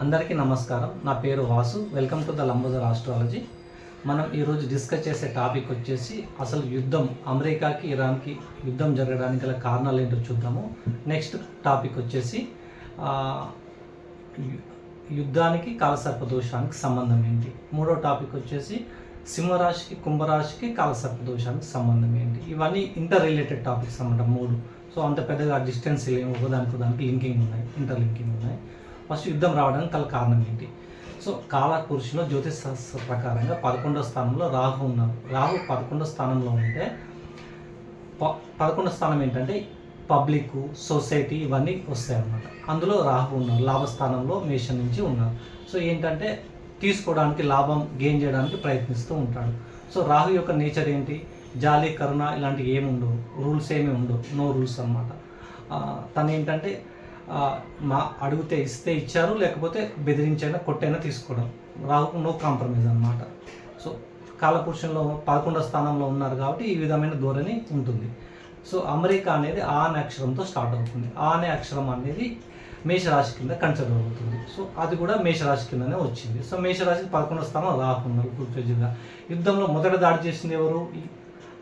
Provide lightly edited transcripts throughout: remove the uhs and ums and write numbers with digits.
అందరికీ నమస్కారం. నా పేరు Vasu. Welcome to the Lambodar astrology. మనం ఈరోజు డిస్కస్ చేసే టాపిక్ వచ్చేసి అసలు యుద్ధం, అమెరికాకి ఇరాన్కి యుద్ధం జరగడానికి గల కారణాలు ఏంటో చూద్దాము. నెక్స్ట్ టాపిక్ వచ్చేసి యుద్ధానికి కాలసర్పదోషానికి సంబంధం ఏంటి. మూడో టాపిక్ వచ్చేసి సింహరాశికి కుంభరాశికి కాలసర్పదోషానికి సంబంధం ఏంటి. ఇవన్నీ ఇంటర్ రిలేటెడ్ టాపిక్స్ అన్నమాట మూడు. సో అంత పెద్దగా డిస్టెన్స్ లేవు, ఒకదానికి లింకింగ్ ఉన్నాయి, ఇంటర్ లింకింగ్ ఉన్నాయి. ఫస్ట్ యుద్ధం రావడానికి గల కారణం ఏంటి. సో కాలపురుషులో జ్యోతిష్ శాస్త్ర ప్రకారంగా 11వ స్థానంలో రాహు ఉన్నారు. రాహు 11వ స్థానంలో ఉంటే 11వ స్థానం ఏంటంటే పబ్లిక్, సొసైటీ ఇవన్నీ వస్తాయి అన్నమాట. అందులో రాహు ఉన్నారు. లాభస్థానంలో మేషం నుంచి ఉన్నారు. సో ఏంటంటే తీసుకోవడానికి, లాభం గెయిన్ చేయడానికి ప్రయత్నిస్తూ ఉంటాడు. సో రాహు యొక్క నేచర్ ఏంటి, జాలి, కరుణ ఇలాంటివి ఏమి ఉండవు, రూల్స్ ఏమి ఉండవు, నో రూల్స్ అన్నమాట. తను ఏంటంటే అడిగితే ఇస్తే ఇచ్చారు, లేకపోతే బెదిరించైనా కొట్టైనా తీసుకోవడం. రాహుకు నో కాంప్రమైజ్ అన్నమాట. సో కాలపురుషంలో 11వ స్థానంలో ఉన్నారు కాబట్టి ఈ విధమైన ధోరణి ఉంటుంది. సో అమెరికా అనేది ఆ అనే అక్షరంతో స్టార్ట్ అవుతుంది. ఆ అనే అక్షరం అనేది మేషరాశి కింద కన్సిడర్ అవుతుంది. సో అది కూడా మేషరాశి కిందనే వచ్చింది. సో మేషరాశికి 11వ స్థానం రాహు ఉన్నారు. పూర్తిగా యుద్ధంలో మొదట దాడి చేసింది ఎవరు,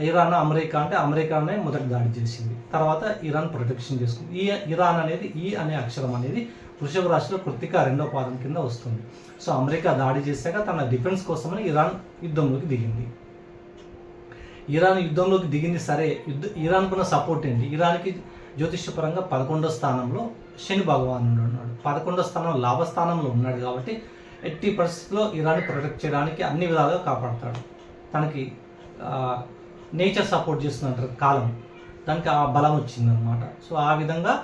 ఇరాన్, అమెరికా. అంటే అమెరికానే మొదటి దాడి చేసింది, తర్వాత ఇరాన్ ప్రొటెక్షన్ చేసుకుంది. ఈ ఇరాన్ అనేది ఈ అనే అక్షరం అనేది వృషభ రాశిలో కృత్తిక 2వ పాదం కింద వస్తుంది. సో అమెరికా దాడి చేశాక తన డిఫెన్స్ కోసమని ఇరాన్ యుద్ధంలోకి దిగింది. ఇరాన్ యుద్ధంలోకి దిగింది సరే, ఇరాన్కున్న సపోర్ట్ ఏంటి, ఇరాన్కి జ్యోతిష్యపరంగా 11వ స్థానంలో శని భగవానుడు ఉన్నాడు. 11వ స్థానం లాభస్థానంలో ఉన్నాడు కాబట్టి ఎట్టి పరిస్థితుల్లో ఇరాన్ ప్రొటెక్ట్ చేయడానికి అన్ని విధాలుగా కాపాడతాడు. తనకి నేచర్ సపోర్ట్ చేస్తుందంటారు, కాలం, దానికి ఆ బలం వచ్చిందనమాట. సో ఆ విధంగా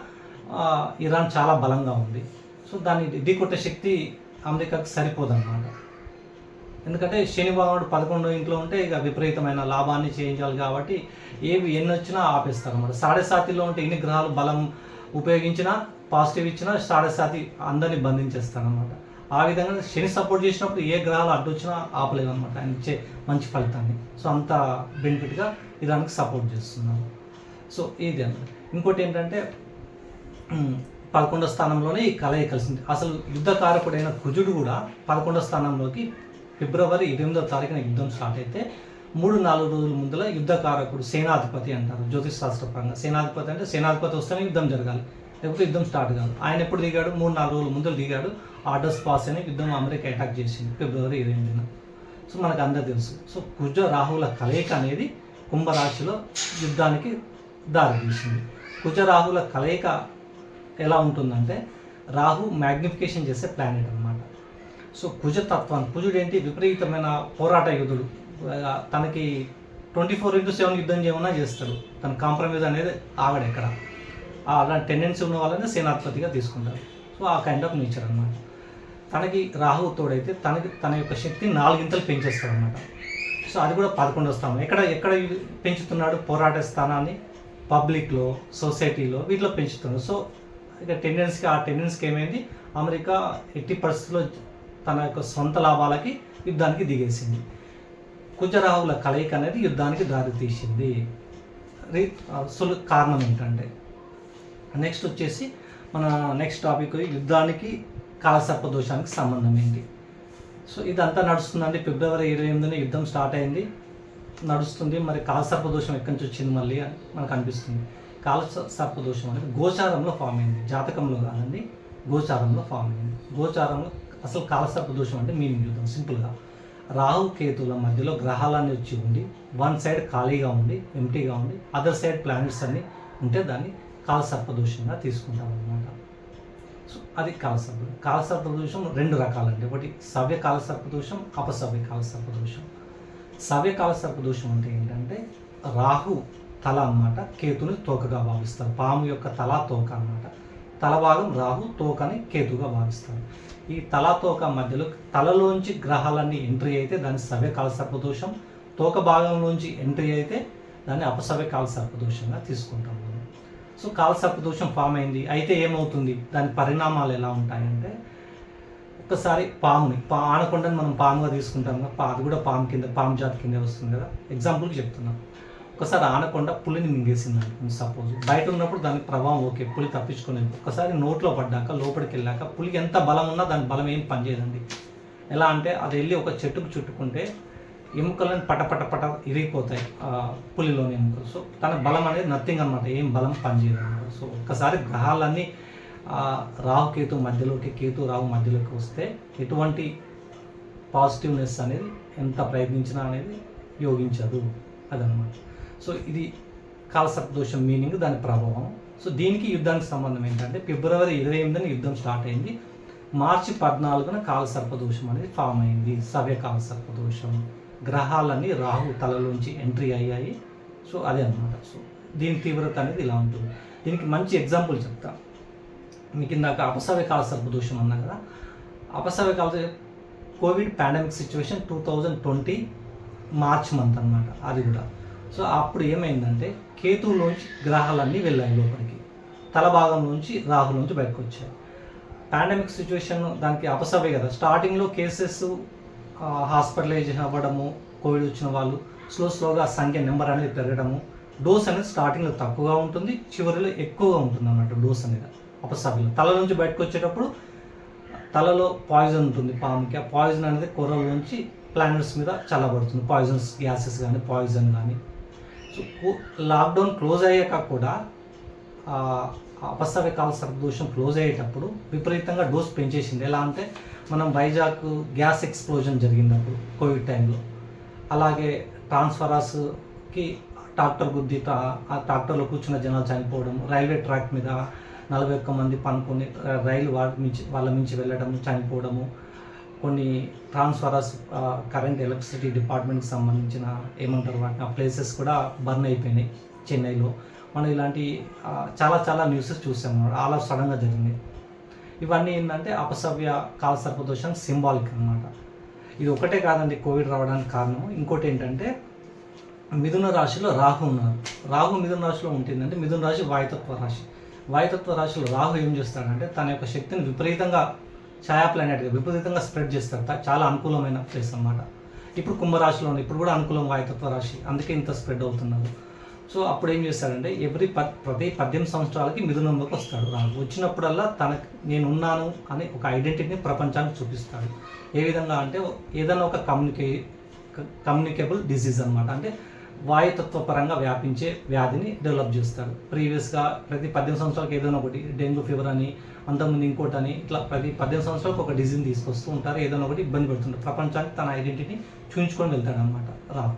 ఇరాన్ చాలా బలంగా ఉంది. సో దాన్ని ఢీకొట్టే శక్తి అమెరికాకి సరిపోదన్నమాట. ఎందుకంటే శని భగవానుడు 11వ ఇంట్లో ఉంటే ఇక విపరీతమైన లాభాన్ని చేయించాలి కాబట్టి ఎన్ని వచ్చినా ఆపేస్తారు అన్నమాట. 7.5లో ఉంటే ఎన్ని గ్రహాలు బలం ఉపయోగించినా, పాజిటివ్ ఇచ్చినా 7.5 అందరినీ బంధించేస్తారనమాట. ఆ విధంగా శని సపోర్ట్ చేసినప్పుడు ఏ గ్రహాలు అడ్డు వచ్చినా ఆపలేవు అనమాట, ఆయన ఇచ్చే మంచి ఫలితాన్ని. సో అంత బెనిఫిట్గా ఇరాన్కి సపోర్ట్ చేస్తున్నాను. సో ఇది అన్నమాట. ఇంకోటి ఏంటంటే 11వ స్థానంలోనే ఈ కలయి కలిసింది. అసలు యుద్ధకారకుడైన కుజుడు కూడా 11వ స్థానంలోకి ఫిబ్రవరి 8వ తారీఖున యుద్ధం స్టార్ట్ అయితే 3-4 రోజుల ముందుల యుద్ధకారకుడు, సేనాధిపతి అంటారు జ్యోతిష్ శాస్త్రపరంగా. సేనాధిపతి అంటే సేనాధిపతి వస్తేనే యుద్ధం జరగాలి, లేకపోతే యుద్ధం స్టార్ట్ కాదు. ఆయన ఎప్పుడు దిగాడు, 3-4 రోజుల ముందు దిగాడు. ఆర్డర్స్ పాస్ అని యుద్ధం అమెరికా అటాక్ చేసింది ఫిబ్రవరి 20న. సో మనకు అందరూ తెలుసు. సో కుజ రాహుల కలయిక అనేది కుంభరాశిలో యుద్ధానికి దారితీసింది. కుజ రాహుల కలయిక ఎలా ఉంటుందంటే, రాహు మ్యాగ్నిఫికేషన్ చేసే ప్లానెట్ అనమాట. సో కుజుడు ఏంటి, విపరీతమైన పోరాట యోధుడు. తనకి 24/7 యుద్ధం చేయమన్నా చేస్తాడు. తన కాంప్రమైజ్ అనేది ఆగడు ఎక్కడ. అలాంటి టెండెన్సీ ఉన్న వాళ్ళని సేనాధిపతిగా తీసుకుంటారు. సో ఆ కైండ్ ఆఫ్ నేచర్ అనమాట. తనకి రాహు తోడైతే తన యొక్క శక్తిని 4 ఇంతలు పెంచేస్తాడు అనమాట. సో అది కూడా 11వ స్థానం. ఎక్కడ పెంచుతున్నాడు, పోరాట స్థానాన్ని పబ్లిక్లో, సొసైటీలో, వీటిలో పెంచుతున్నాడు. సో ఇక ఆ టెండెన్సీకి ఏమైంది, అమెరికా ఎట్టి పరిస్థితుల్లో తన యొక్క సొంత లాభాలకి యుద్ధానికి దిగేసింది. కుజరాహుల కలయిక అనేది యుద్ధానికి దారితీసింది. కారణం ఏంటంటే, నెక్స్ట్ వచ్చేసి మన నెక్స్ట్ టాపిక్ యుద్ధానికి కాలసర్పదోషానికి సంబంధం ఏంటి. సో ఇదంతా నడుస్తుందండి. ఫిబ్రవరి 28న యుద్ధం స్టార్ట్ అయింది, నడుస్తుంది. మరి కాలసర్పదోషం ఎక్కడి నుంచి వచ్చింది మళ్ళీ అని మనకు అనిపిస్తుంది. కాలసర్పదోషం అనేది గోచారంలో ఫామ్ అయింది, జాతకంలో కాదండి, గోచారంలో ఫామ్ అయింది. గోచారంలో అసలు కాలసర్పదోషం అంటే మీనింగ్ చూద్దాం సింపుల్గా. రాహు కేతుల మధ్యలో గ్రహాలన్నీ వచ్చి ఉండి, వన్ సైడ్ ఖాళీగా ఉండి, ఎంటీగా ఉండి, అదర్ సైడ్ ప్లానెట్స్ అన్నీ ఉంటే దాన్ని కాలసర్పదోషంగా తీసుకుంటాం అనమాట. సో అది కాలసర్పదోషం 2 రకాలండి. ఒకటి సవ్య కాలసర్పదోషం, అపసవ్య కాలసర్పదోషం. సవ్య కాలసర్పదోషం అంటే ఏంటంటే రాహు తల అన్నమాట, కేతుని తోకగా భావిస్తారు. పాము యొక్క తల, తోక అన్నమాట. తల భాగం రాహు, తోకని కేతుగా భావిస్తారు. ఈ తల తోక మధ్యలో తలలోంచి గ్రహాలన్నీ ఎంట్రీ అయితే దాన్ని సవ్య కాలసర్పదోషం, తోక భాగంలోంచి ఎంట్రీ అయితే దాన్ని అపసవ్య కాలసర్పదోషంగా తీసుకుంటాం. సో కాలసర్పదోషం ఫామ్ అయింది. అయితే ఏమవుతుంది, దాని పరిణామాలు ఎలా ఉంటాయంటే, ఒక్కసారి ఆనకొండని మనం పాముగా తీసుకుంటాం కదా, అది కూడా పాము జాతి కింద వస్తుంది కదా. ఎగ్జాంపుల్కి చెప్తున్నాం. ఒకసారి ఆనకొండ పులిని మింగేసింది అనుకోండి. సపోజ్ బయట ఉన్నప్పుడు దానికి ప్రభావం ఓకే, పులి తప్పించుకుని ఒకసారి నోట్లో పడ్డాక లోపలికి వెళ్ళాక పులికి ఎంత బలం ఉన్నా దాని బలం ఏం పనిచేయదండి. ఎలా అంటే అది వెళ్ళి ఒక చెట్టుకు చుట్టుకుంటే ఎముకలను పట ఇరిగిపోతాయి పులిలోని ఎముకలు. సో తన బలం అనేది నథింగ్ అనమాట, ఏం బలం పనిచేయదు అనమాట. సో ఒక్కసారి గ్రహాలన్నీ రాహుకేతు మధ్యలోకి, కేతు రాహు మధ్యలోకి వస్తే ఎటువంటి పాజిటివ్నెస్ అనేది ఎంత ప్రయత్నించినా అనేది యోగించదు అదనమాట. సో ఇది కాలసర్పదోషం మీనింగ్, దాని ప్రభావం. సో దీనికి యుద్ధానికి సంబంధం ఏంటంటే ఫిబ్రవరి 28న యుద్ధం స్టార్ట్ అయింది. మార్చి 14న కాలసర్పదోషం అనేది ఫామ్ అయింది, సవ్య కాలసర్పదోషం. గ్రహాలన్నీ రాహు తలలోంచి ఎంట్రీ అయ్యాయి. సో అదే అనమాట. సో దీని తీవ్రత అనేది ఇలా ఉంటుంది. దీనికి మంచి ఎగ్జాంపుల్ చెప్తా. మీకు ఇందాక అపసవ్య కాలసర్పదోషం అన్నా కదా, అపసవ్య కాల Covid pandemic situation 2020 March month అనమాట అది కూడా. సో అప్పుడు ఏమైందంటే కేతువులోంచి గ్రహాలన్నీ వెళ్ళాయి లోపలికి, తల భాగం నుంచి రాహులోంచి బయటకు వచ్చాయి. పాండమిక్ సిచ్యువేషన్ దానికి అపసవ్య కదా, స్టార్టింగ్లో కేసెస్ హాస్పిటలైజేషన్ అవ్వడము, కోవిడ్ వచ్చిన వాళ్ళు స్లోగా సంఖ్య నెంబర్ అనేది పెరగడము, డోస్ అనేది స్టార్టింగ్లో తక్కువగా ఉంటుంది, చివరిలో ఎక్కువగా ఉంటుంది అన్నట్టు డోస్ అనేది. అపసవ్యం తల నుంచి బయటకు వచ్చేటప్పుడు తలలో పాయిజన్ ఉంటుంది పాముకి, ఆ పాయిజన్ అనేది కొర్రలోంచి ప్లానెట్స్ మీద చల్లబడుతుంది, పాయిజన్స్ గ్యాసెస్ కానీ పాయిజన్ కానీ. సో లాక్డౌన్ క్లోజ్ అయ్యాక కూడా అపసవ్య కాలసర్పదోషం క్లోజ్ అయ్యేటప్పుడు విపరీతంగా డోస్ పెంచేసింది. ఎలా అంటే మనం వైజాగ్ గ్యాస్ ఎక్స్ప్లోజన్ జరిగినప్పుడు కోవిడ్ టైంలో, అలాగే ట్రాన్స్ఫరాస్కి ట్రాక్టర్ గుద్ది ఆ ట్రాక్టర్లో కూర్చున్న జనాలు చనిపోవడం, రైల్వే ట్రాక్ మీద 41 మంది పనుకొని రైలు వాళ్ళ మించి వెళ్ళడం, చనిపోవడము, కొన్ని ట్రాన్స్ఫారర్స్ కరెంట్ ఎలక్ట్రిసిటీ డిపార్ట్మెంట్కి సంబంధించిన ఏమంటారు వాటిని ఆ ప్లేసెస్ కూడా బర్న్ అయిపోయినాయి చెన్నైలో. మనం ఇలాంటి చాలా న్యూసెస్ చూసాము, అలా సడన్గా జరిగింది. ఇవన్నీ ఏంటంటే అపసవ్య కాలసర్పదోషం సింబాలిక్ అనమాట. ఇది ఒకటే కాదండి కోవిడ్ రావడానికి కారణం. ఇంకోటి ఏంటంటే మిథున రాశిలో రాహు ఉన్నారు. రాహు మిథున రాశిలో ఉంటుందంటే మిథున రాశి వాయుతత్వ రాశి. వాయుతత్వ రాశిలో రాహు ఏం చేస్తాడంటే తన యొక్క శక్తిని విపరీతంగా ఛాయా ప్లానెట్గా విపరీతంగా స్ప్రెడ్ చేస్తాడు. చాలా అనుకూలమైన ప్లేస్ అన్నమాట. ఇప్పుడు కుంభరాశిలో ఉంది, ఇప్పుడు కూడా అనుకూలం వాయుతత్వ రాశి, అందుకే ఇంత స్ప్రెడ్ అవుతున్నారు. సో అప్పుడు ఏం చేస్తాడంటే ప్రతి 18 సంవత్సరాలకి మిథునంలోకి వస్తాడు. రాహు వచ్చినప్పుడల్లా నేనున్నాను అనే ఒక ఐడెంటిటీని ప్రపంచానికి చూపిస్తాడు. ఏ విధంగా అంటే ఏదైనా ఒక కమ్యూనికేబుల్ డిసీజ్ అనమాట, అంటే వాయుతత్వ పరంగా వ్యాపించే వ్యాధిని డెవలప్ చేస్తాడు. ప్రీవియస్గా ప్రతి 18 సంవత్సరాలకు ఏదైనా ఒకటి డెంగ్యూ ఫీవర్ అని, అంతకుముందు ఇంకోటి అని, ఇట్లా ప్రతి 18 సంవత్సరాలకు ఒక డిజీజ్ తీసుకొస్తూ ఉంటారు, ఏదైనా ఒకటి ఇబ్బంది పెడుతుంటారు. ప్రపంచానికి తన ఐడెంటిటీని చూపించుకొని వెళ్తాడు అనమాట రాహు.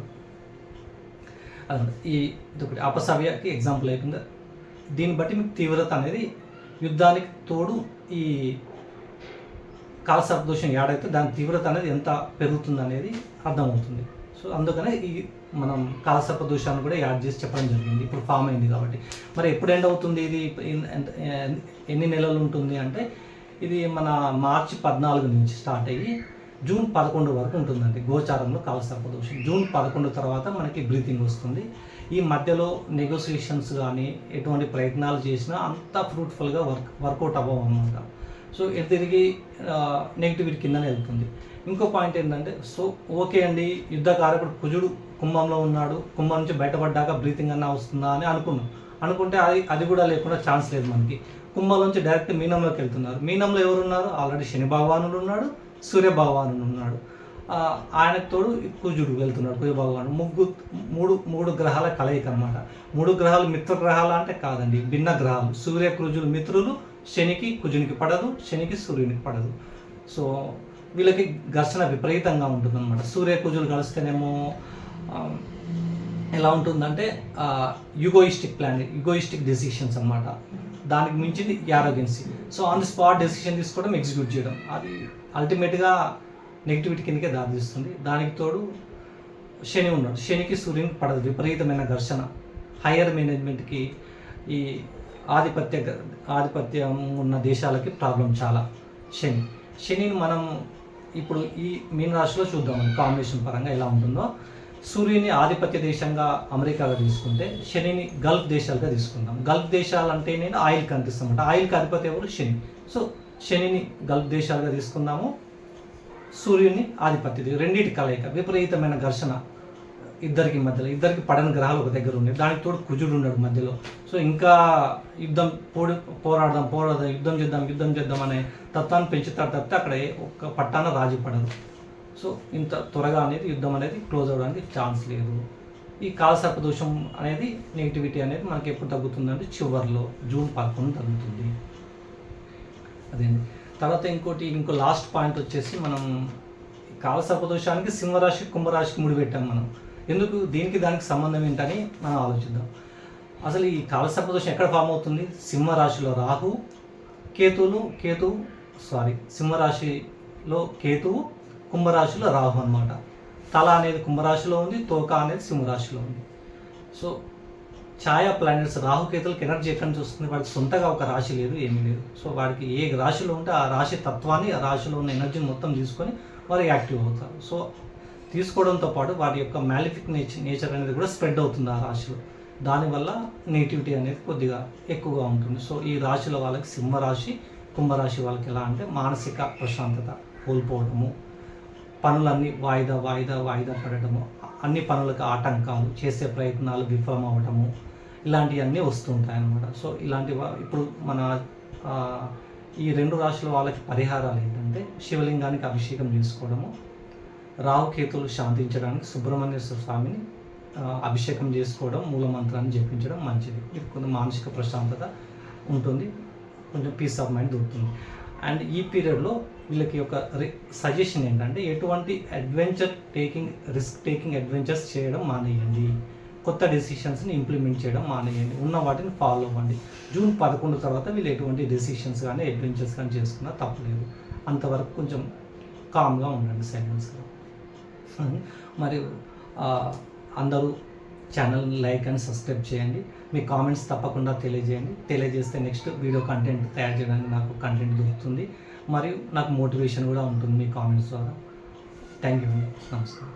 ఈ ఇదొకటి అపసవ్యకి ఎగ్జాంపుల్ అయిపోయింది. దీన్ని బట్టి మీకు తీవ్రత అనేది యుద్ధానికి తోడు ఈ కాలసర్పదోషం యాడైతే దాని తీవ్రత అనేది ఎంత పెరుగుతుంది అనేది అర్థమవుతుంది. సో అందుకనే ఈ మనం కాలసర్పదోషాన్ని కూడా యాడ్ చేసి చెప్పడం జరిగింది. ఇప్పుడు ఫామ్ అయింది కాబట్టి మరి ఎప్పుడు ఎండ్ అవుతుంది, ఇది ఎన్ని నెలలు ఉంటుంది అంటే ఇది మన మార్చి 14 నుంచి స్టార్ట్ అయ్యి జూన్ 11 వరకు ఉంటుందండి గోచారంలో కాలసర్పదోషం. జూన్ 11 తర్వాత మనకి బ్రీతింగ్ వస్తుంది. ఈ మధ్యలో నెగోసియేషన్స్ కానీ ఎటువంటి ప్రయత్నాలు చేసినా అంత ఫ్రూట్ఫుల్గా వర్కౌట్ అవ్వవు అనమాట. సో ఇది తిరిగి నెగిటివిటీ కిందనే వెళ్తుంది. ఇంకో పాయింట్ ఏంటంటే సో ఓకే అండి యుద్ధకారకుడు కుజుడు కుంభంలో ఉన్నాడు, కుంభం నుంచి బయటపడ్డాక బ్రీతింగ్ అన్నా వస్తుందా అని అనుకుంటే అది కూడా లేకుండా ఛాన్స్ లేదు మనకి. కుంభం నుంచి డైరెక్ట్ మీనంలోకి వెళ్తున్నారు. మీనంలో ఎవరున్నారు? ఆల్రెడీ శని భగవానుడు ఉన్నాడు, సూర్య భగవానుడు ఉన్నాడు, ఆయనకు తోడు కుజుడు వెళ్తున్నాడు, కుజ భగవానుడు. మూడు గ్రహాల కలయిక అనమాట. 3 గ్రహాలు మిత్ర గ్రహాలు అంటే కాదండి, భిన్న గ్రహాలు. సూర్య కుజులు మిత్రులు, శనికి కుజునికి పడదు, శనికి సూర్యునికి పడదు. సో వీళ్ళకి ఘర్షణ విపరీతంగా ఉంటుందన్నమాట. సూర్య కుజులు కలిస్తేనేమో ఎలా ఉంటుందంటే యుగోయిస్టిక్ డెసిషన్స్ అనమాట. దానికి మించింది arrogancy. So on the spot decision తీసుకోవడం, ఎగ్జిక్యూట్ చేయడం, అది అల్టిమేట్గా నెగిటివిటీ కిందకే దారితీస్తుంది. దానికి తోడు శని ఉన్నాడు, శనికి సూర్యునికి పడదు, విపరీతమైన ఘర్షణ. హయ్యర్ మేనేజ్మెంట్కి ఈ ఆధిపత్యం ఉన్న దేశాలకి ప్రాబ్లం చాలా. శనిని మనం ఇప్పుడు ఈ మీన రాశిలో చూద్దామని కాంబినేషన్ పరంగా ఎలా ఉంటుందో. సూర్యుని ఆధిపత్య దేశంగా అమెరికాగా తీసుకుంటే శనిని గల్ఫ్ దేశాలుగా తీసుకుందాం. గల్ఫ్ దేశాలు అంటే నేను ఆయిల్ కంట్రీస్ అన్నమాట. ఆయిల్కి అధిపతి ఎవరు? శని. సో శనిని గల్ఫ్ దేశాలుగా తీసుకుందాము, సూర్యుని ఆధిపత్య రెండింటి కలయిక, విపరీతమైన ఘర్షణ ఇద్దరికి పడని గ్రహాలు ఒక దగ్గర ఉన్నాయి. దానికి తోడు కుజుడు ఉన్నాడు మధ్యలో. సో ఇంకా పోరాడదాం యుద్ధం చేద్దాం అనే తత్వాన్ని పెంచుతారు తప్పితే అక్కడ ఒక పట్టాన రాజీ పడదు. సో ఇంత త్వరగా అనేది యుద్ధం అనేది క్లోజ్ అవ్వడానికి ఛాన్స్ లేదు. ఈ కాలసర్ప దోషం అనేది నెగిటివిటీ అనేది మనకి ఎప్పుడు తగ్గుతుందంటే చివరిలో జూన్ 11 తగ్గుతుంది. అదేండి. తర్వాత ఇంకో లాస్ట్ పాయింట్ వచ్చేసి మనం కాలసర్ప దోషానికి సింహరాశి కుంభరాశికి ముడిపెట్టాం మనం. ఎందుకు దీనికి దానికి సంబంధం ఏంటని మనం ఆలోచిద్దాం. అసలు ఈ కాలసర్ప దోషం ఎక్కడ ఫామ్ అవుతుంది? సింహరాశిలో రాహు సింహరాశిలో కేతువు, కుంభరాశిలో రాహు అన్నమాట. తల అనేది కుంభరాశిలో ఉంది, తోక అనేది సింహరాశిలో ఉంది. సో ఛాయా ప్లానెట్స్ రాహుకేతులకు ఎనర్జీ ఎక్కడి నుంచి వస్తుంది? వాడికి సొంతగా ఒక రాశి లేదు, ఏమీ లేదు. సో వాడికి ఏ రాశిలో ఉంటే ఆ రాశి తత్వాన్ని, ఆ రాశిలో ఉన్న ఎనర్జీని మొత్తం తీసుకొని వారు యాక్టివ్ అవుతారు. సో తీసుకోవడంతో పాటు వారి యొక్క మ్యాలిఫిక్ నేచర్ అనేది కూడా స్ప్రెడ్ అవుతుంది ఆ రాశిలో. దానివల్ల నెగిటివిటీ అనేది కొద్దిగా ఎక్కువగా ఉంటుంది. సో ఈ రాశిలో వాళ్ళకి సింహరాశి కుంభరాశి వాళ్ళకి ఎలా అంటే మానసిక ప్రశాంతత కోల్పోవడము, పనులన్నీ వాయిదా పడటము, అన్ని పనులకు ఆటంకాలు, చేసే ప్రయత్నాలు విఫలం అవ్వటము, ఇలాంటివన్నీ వస్తుంటాయి అన్నమాట. సో ఇప్పుడు మన ఈ 2 రాశుల వాళ్ళకి పరిహారాలు ఏంటంటే శివలింగానికి అభిషేకం చేసుకోవడము, రాహుకేతులు శాంతించడానికి సుబ్రహ్మణ్యేశ్వర స్వామిని అభిషేకం చేసుకోవడం, మూలమంత్రాన్ని జపించడం మంచిది. ఇది కొంచెం మానసిక ప్రశాంతత ఉంటుంది, కొంచెం పీస్ ఆఫ్ మైండ్ దొరుకుతుంది. అండ్ ఈ పీరియడ్లో వీళ్ళకి ఒక సజెషన్ ఏంటంటే ఎటువంటి రిస్క్ టేకింగ్ అడ్వెంచర్స్ చేయడం మానేయండి. కొత్త డెసిషన్స్ని ఇంప్లిమెంట్ చేయడం మానేయండి. ఉన్న వాటిని ఫాలో అవ్వండి. జూన్ 11 తర్వాత వీళ్ళు ఎటువంటి డెసిషన్స్ కానీ అడ్వెంచర్స్ కానీ చేసుకున్నా తప్పలేదు. అంతవరకు కొంచెం కామ్గా ఉండండి, సైలెన్స్గా. మరియు అందరూ ఛానల్ని లైక్ అండ్ సబ్స్క్రైబ్ చేయండి. మీ కామెంట్స్ తప్పకుండా తెలియజేస్తే నెక్స్ట్ వీడియో కంటెంట్ తయారు చేయడానికి నాకు కంటెంట్ దొరుకుతుంది. మరియు నాకు మోటివేషన్ కూడా ఉంటుంది మీ కామెంట్స్ ద్వారా. థ్యాంక్ యూ అండి. నమస్కారం.